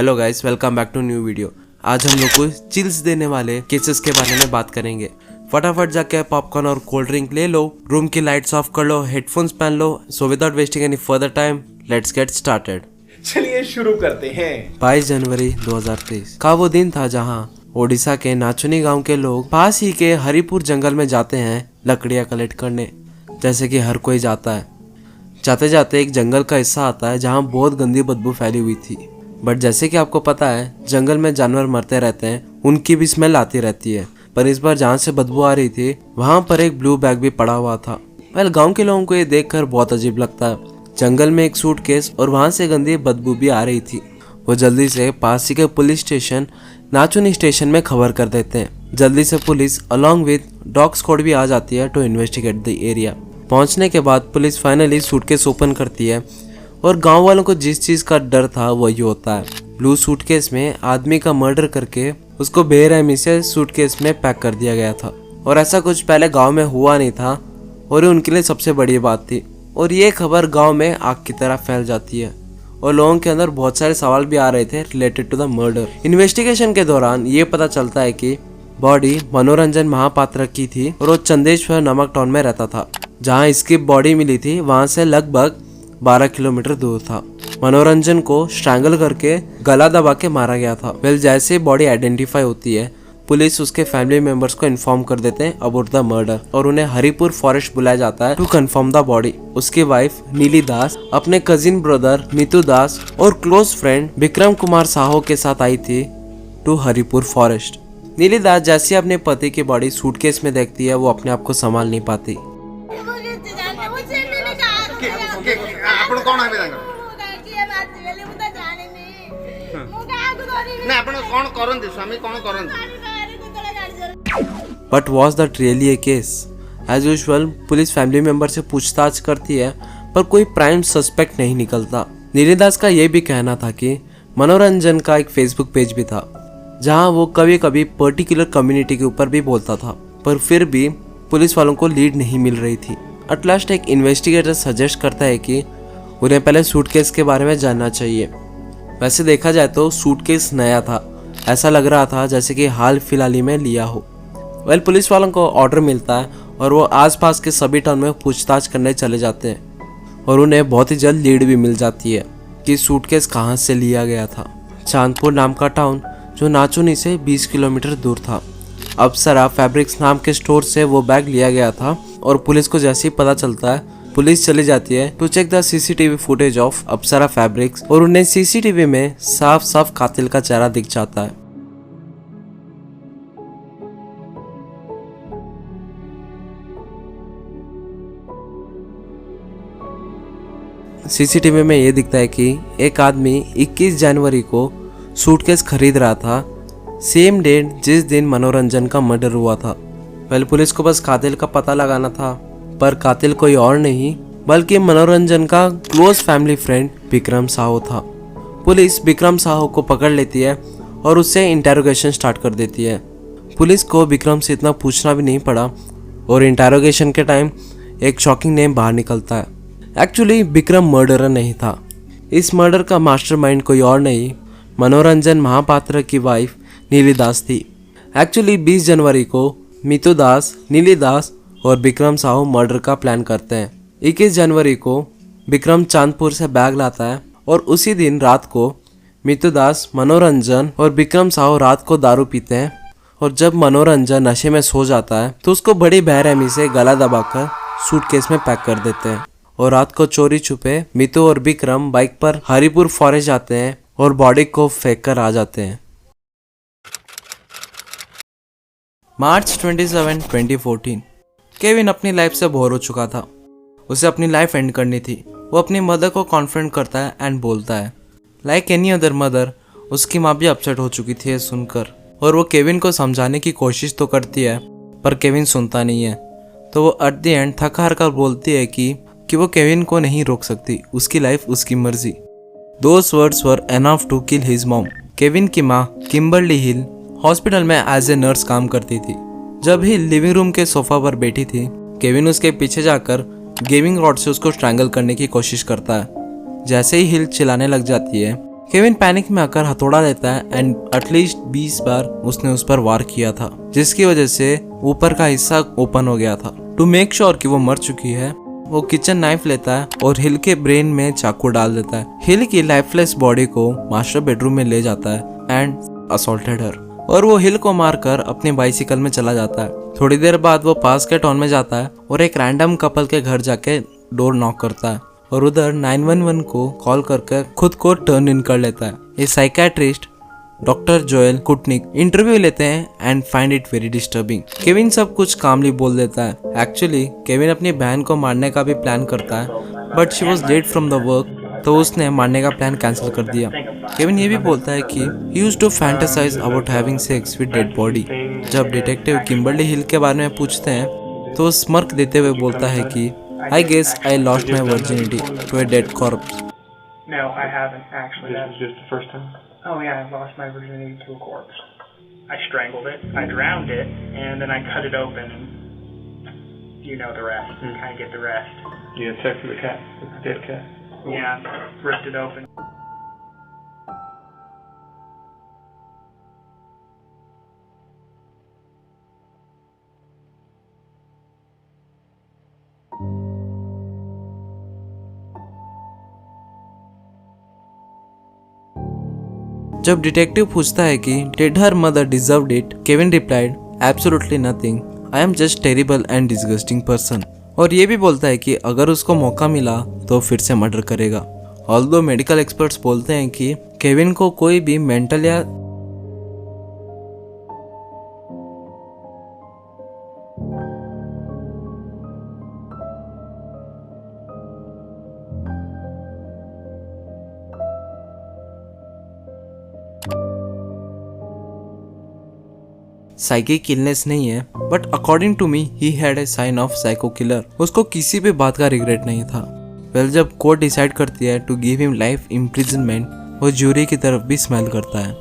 Hello guys, welcome back to new video. आज हम लोग को चिल्स देने वाले केसेस के बारे में बात करेंगे। फटाफट जाके पॉपकॉर्न और कोल्ड ड्रिंक ले लो, रूम की लाइट्स ऑफ कर लो, हेडफोन्स पहन लो। So without wasting any further time, let's get started. चलिए शुरू करते हैं। 22 जनवरी 2023 का वो दिन था जहां ओडिशा के नाचुनी गांव के लोग पास ही के हरिपुर जंगल में जाते हैं लकड़ियां कलेक्ट करने, जैसे कि हर कोई जाता है। जाते जाते एक जंगल का हिस्सा आता है जहां बहुत गंदी बदबू फैली हुई थी। बट जैसे कि आपको पता है, जंगल में जानवर मरते रहते हैं, उनकी भी स्मेल आती रहती है। पर इस बार जहाँ से बदबू आ रही थी वहाँ पर एक ब्लू बैग भी पड़ा हुआ था। गांव के लोगों को ये देखकर बहुत अजीब लगता है। जंगल में एक सूटकेस और वहाँ से गंदी बदबू भी आ रही थी। वो जल्दी से पास ही के पुलिस स्टेशन नाचुनी स्टेशन में खबर कर देते हैं। जल्दी से police along with dog squad भी आ जाती है टू इन्वेस्टिगेट द एरिया। पहुंचने के बाद पुलिस फाइनली सूटकेस ओपन करती है और गांव वालों को जिस चीज का डर था वही होता है। ब्लू सूटकेस में आदमी का मर्डर करके उसको बेरहमी से सूटकेस में पैक कर दिया गया था। और ऐसा कुछ पहले गांव में हुआ नहीं था और ये उनके लिए सबसे बड़ी बात थी। और ये खबर गांव में आग की तरह फैल जाती है और लोगों के अंदर बहुत सारे सवाल भी आ रहे थे related to the murder. Investigation के दौरान ये पता चलता है कि बॉडी मनोरंजन महापात्र की थी और वो चंदेश्वर नामक टाउन में रहता था। जहाँ इसकी बॉडी मिली थी वहां से लगभग 12 किलोमीटर दूर था। मनोरंजन को स्ट्रैंगल करके गला दबा के मारा गया था। जैसे बॉडी आइडेंटिफाई होती है, पुलिस उसके फैमिली मेंबर्स को इन्फॉर्म कर देते हैं अबाउट द मर्डर और उन्हें हरिपुर फॉरेस्ट बुलाया जाता है टू कंफर्म द बॉडी। उसकी वाइफ नीली दास अपने कजिन ब्रदर नीतू दास और क्लोज फ्रेंड विक्रम कुमार साहो के साथ आई थी टू हरिपुर फॉरेस्ट। नीली दास जैसे अपने पति की बॉडी सूटकेस में देखती है, वो अपने आप को संभाल नहीं पाती। ଆପଣ କଣ ହେବେ ତାଙ୍କର? ନା ଆପଣ କଣ କରନ୍ତି? ସ୍ୱାମୀ କଣ କରନ୍ତି? But was that really a case? As usual police family member से पूछताछ करती है पर कोई प्राइम सस्पेक्ट नहीं निकलता। नीलिदास का यह भी कहना था कि मनोरंजन का एक फेसबुक पेज भी था जहां वो कभी कभी पर्टिकुलर कम्युनिटी के ऊपर भी बोलता था, पर फिर भी पुलिस वालों को लीड नहीं मिल रही थी। एट लास्ट एक इन्वेस्टिगेटर सजेस्ट करता है कि उन्हें पहले सूटकेस के बारे में जानना चाहिए। वैसे देखा जाए तो सूटकेस नया था, ऐसा लग रहा था जैसे कि हाल फिलहाल ही में लिया हो। पुलिस वालों को ऑर्डर मिलता है और वो आसपास के सभी टाउन में पूछताछ करने चले जाते हैं और उन्हें बहुत ही जल्द लीड भी मिल जाती है कि सूटकेस कहाँ से लिया गया था। चांदपुर नाम का टाउन जो नाचुनी से 20 किलोमीटर दूर था। अप्सरा फैब्रिक्स नाम के स्टोर से वो बैग लिया गया था और पुलिस को जैसे ही पता चलता है, पुलिस चली जाती है to check the CCTV footage of Apsara fabrics और उन्हें सीसीटीवी में साफ साफ कातिल का चेहरा दिख जाता है। सीसीटीवी में ये दिखता है कि एक आदमी 21 जनवरी को सूटकेस खरीद रहा था, सेम डेट जिस दिन मनोरंजन का मर्डर हुआ था। पुलिस को बस कातिल का पता लगाना था, पर कातिल कोई और नहीं बल्कि मनोरंजन का close family friend Vikram Saho था। पुलिस विक्रम साहो को पकड़ लेती है और उससे इंटेरोगेशन स्टार्ट कर देती है। पुलिस को विक्रम से इतना पूछना भी नहीं पड़ा और इंटेरोगेशन के टाइम एक शॉकिंग नेम बाहर निकलता है। एक्चुअली विक्रम मर्डरर नहीं था। इस मर्डर का मास्टरमाइंड कोई और नहीं, मनोरंजन महापात्र की वाइफ नीली दास थी। एक्चुअली 20 जनवरी को मीतू दास, नीली दास और विक्रम साहू मर्डर का प्लान करते हैं। 21 जनवरी को विक्रम चांदपुर से बैग लाता है और उसी दिन रात को मीतू दास, मनोरंजन और विक्रम साहू रात को दारू पीते हैं और जब मनोरंजन नशे में सो जाता है तो उसको बड़ी बेरहमी से गला दबाकर सूटकेस में पैक कर देते हैं और रात को चोरी छुपे मीतू और विक्रम बाइक पर हरिपुर फॉरेस्ट जाते हैं और बॉडी को फेंक कर आ जाते हैं। मार्च 27, 2014 केविन अपनी लाइफ से बोर हो चुका था। उसे अपनी लाइफ एंड करनी थी। वो अपनी मदर को कॉन्फ्रेंट करता है एंड बोलता है। लाइक एनी अदर मदर, उसकी माँ भी अपसेट हो चुकी थी सुनकर और वो केविन को समझाने की कोशिश तो करती है पर केविन सुनता नहीं है। तो वो एट द एंड थक हार कर बोलती है कि वो केविन को नहीं रोक सकती, उसकी लाइफ उसकी मर्जी। Those words were enough to kill his mom. Kevin की माँ किम्बरली हिल हॉस्पिटल में एज ए नर्स काम करती थी। जब हिल लिविंग रूम के सोफा पर बैठी थी, केविन उसके पीछे जाकर गेमिंग रॉड से उसको स्ट्रैंगल करने की कोशिश करता है। जैसे ही हिल चिल्लाने लग जाती है, केविन पैनिक में आकर हथौड़ा लेता है एंड एटलीस्ट 20 बार उसने उस पर वार किया था, जिसकी वजह से ऊपर का हिस्सा ओपन हो गया था। टू मेक श्योर कि वो मर चुकी है, वो किचन नाइफ लेता है और हिल के ब्रेन में चाकू डाल देता है। हिल की लाइफलेस बॉडी को मास्टर बेडरूम में ले जाता है एंड असॉल्टेड हर, और वो हिल को मारकर अपनी बाइसिकल में चला जाता है। थोड़ी देर बाद वो पास के टाउन में जाता है और एक रैंडम कपल के घर जाके डोर नॉक करता है और उधर 911 को कॉल करके खुद को टर्न इन कर लेता है। ये साइकियाट्रिस्ट डॉक्टर जोएल कुटनिक इंटरव्यू लेते हैं and find it very disturbing. Kevin सब कुछ कामली बोल देता है। एक्चुअली केविन अपनी बहन को मारने का भी प्लान करता है, but she was late from the work, तो उसने मारने का प्लान कैंसिल कर दिया। केविन ये भी बोलता है कि he used to fantasize about having sex with dead body. जब डिटेक्टिव किम्बरली हिल के बारे में पूछते हैं तो वो स्मर्क देते हुए बोलता है कि I guess I lost my virginity to a dead corpse. No, I haven't actually. This is just the first time? Oh yeah, I lost my virginity to a corpse. I strangled it, I drowned it, and then I cut it open, and you know the rest. You kind of get the rest. You had sex with a cat? With a dead cat? Yeah, ripped it open. जब detective पूछता है कि did her mother deserved it, Kevin replied absolutely nothing, I am just terrible and disgusting person. और ये भी बोलता है कि अगर उसको मौका मिला तो फिर से मर्डर करेगा। ऑल्दो मेडिकल एक्सपर्ट्स बोलते हैं कि केविन को कोई भी मेंटल या साइकिक इलनेस नहीं है, but according to me he had a sign of psycho killer. उसको किसी भी बात का रिग्रेट नहीं था। वेल, जब कोर्ट डिसाइड करती है to give him life imprisonment, वो ज्यूरी की तरफ भी स्माइल करता है।